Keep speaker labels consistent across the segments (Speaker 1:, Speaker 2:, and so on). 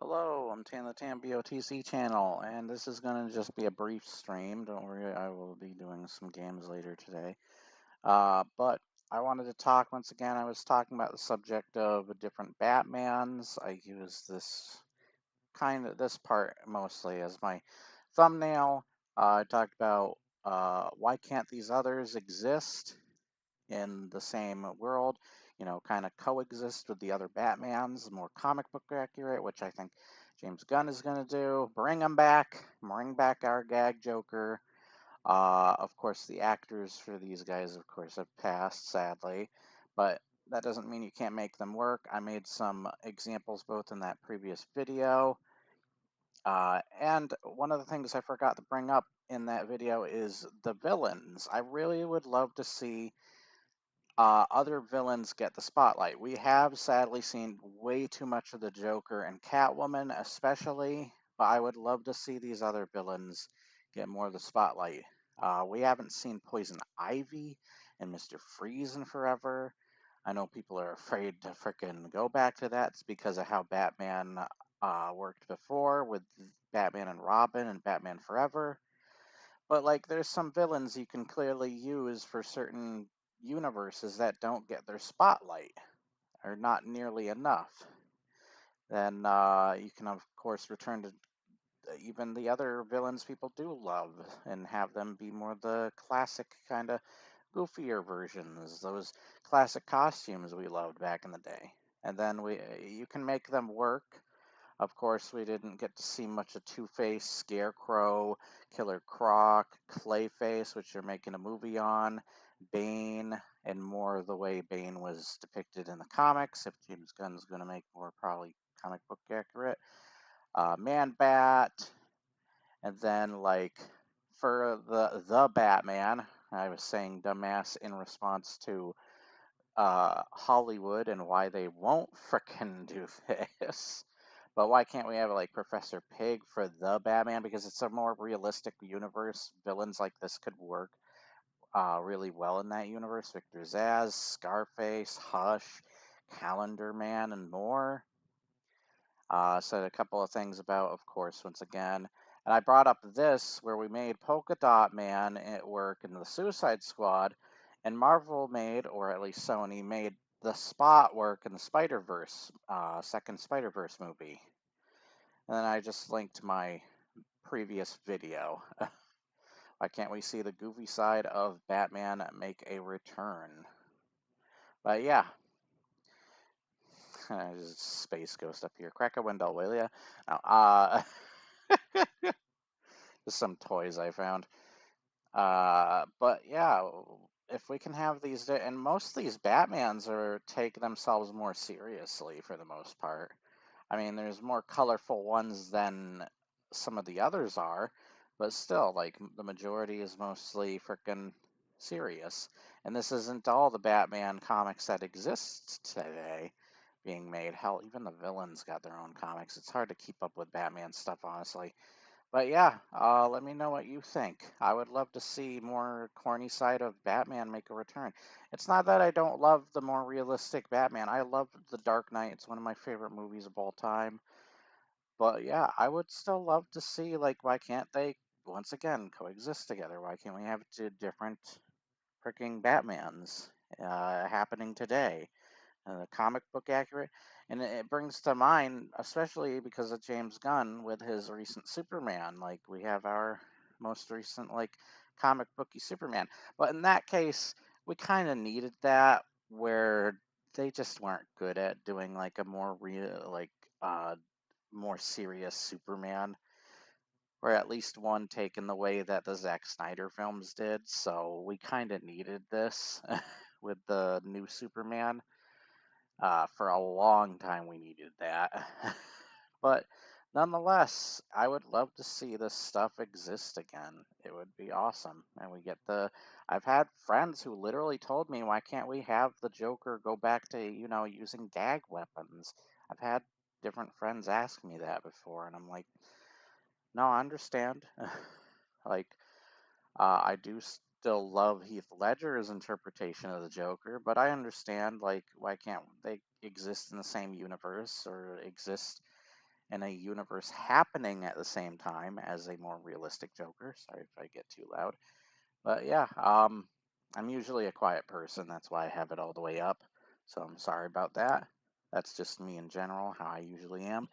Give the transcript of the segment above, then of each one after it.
Speaker 1: Hello, I'm Tan the Tan BOTC channel, and this is going to just be a brief stream. Don't worry, I will be doing some games later today. But I wanted to talk once again. I was talking about the subject of different Batmans. I use this part mostly as my thumbnail. I talked about why can't these others exist in the same world, kind of coexist with the other Batmans, more comic book accurate, which I think James Gunn is going to do. Bring back our gag Joker. Of course, the actors for these guys, of course, have passed, sadly, but that doesn't mean you can't make them work. I made some examples both in that previous video. And one of the things I forgot to bring up in that video is the villains. I really would love to see other villains get the spotlight. We have sadly seen way too much of the Joker and Catwoman, especially, but I would love to see these other villains get more of the spotlight. We haven't seen Poison Ivy and Mr. Freeze in forever. I know people are afraid to frickin' go back to that. It's because of how Batman worked before with Batman and Robin and Batman Forever. But like, there's some villains you can clearly use for certain universes that don't get their spotlight, or not nearly enough. Then you can, of course, return to even the other villains people do love and have them be more the classic kind of goofier versions, those classic costumes we loved back in the day. And then you can make them work. Of course, we didn't get to see much of Two-Face, Scarecrow, Killer Croc, Clayface, which they're making a movie on, Bane, and more the way Bane was depicted in the comics, if James Gunn's going to make more probably comic book accurate. Man-Bat, and then like for the Batman, I was saying dumbass in response to Hollywood and why they won't frickin' do this. But why can't we have like Professor Pig for the Batman? Because it's a more realistic universe. Villains like this could work really well in that universe. Victor Zsasz, Scarface, Hush, Calendar Man, and more. Said a couple of things about, of course, once again. And I brought up this where we made Polka Dot Man at work in the Suicide Squad, and Marvel made, or at least Sony made, the Spot work in the Spider-Verse, second Spider-Verse movie. And then I just linked my previous video. Why can't we see the goofy side of Batman make a return? But yeah, space ghost up here. Crack a window, will ya? Now, just some toys I found. But yeah, if we can have these, and most of these Batmans are take themselves more seriously for the most part. I mean, there's more colorful ones than some of the others are, but still, like, the majority is mostly frickin' serious. And this isn't all the Batman comics that exist today being made. Hell, even the villains got their own comics. It's hard to keep up with Batman stuff, honestly. But yeah, let me know what you think. I would love to see more corny side of Batman make a return. It's not that I don't love the more realistic Batman. I love The Dark Knight. It's one of my favorite movies of all time. But yeah, I would still love to see, like, why can't they once again coexist together? Why can't we have two different freaking Batmans happening today? Comic book accurate. And it brings to mind, especially because of James Gunn with his recent Superman. Like, we have our most recent, like, comic booky Superman. But in that case, we kind of needed that where they just weren't good at doing, like, a more real, like, more serious Superman, or at least one taken the way that the Zack Snyder films did. So we kind of needed this with the new Superman. For a long time, we needed that. But nonetheless, I would love to see this stuff exist again. It would be awesome. And we get I've had friends who literally told me, why can't we have the Joker go back to, using gag weapons? I've had different friends ask me that before, and I'm like, no, I understand. Like, I do still love Heath Ledger's interpretation of the Joker, but I understand, like, why can't they exist in the same universe or exist in a universe happening at the same time as a more realistic Joker. Sorry if I get too loud. But yeah, I'm usually a quiet person. That's why I have it all the way up. So I'm sorry about that. That's just me in general, how I usually am.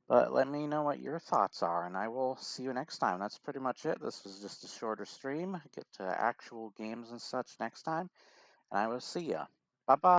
Speaker 1: But let me know what your thoughts are, and I will see you next time. That's pretty much it. This was just a shorter stream. Get to actual games and such next time, and I will see ya. Bye bye.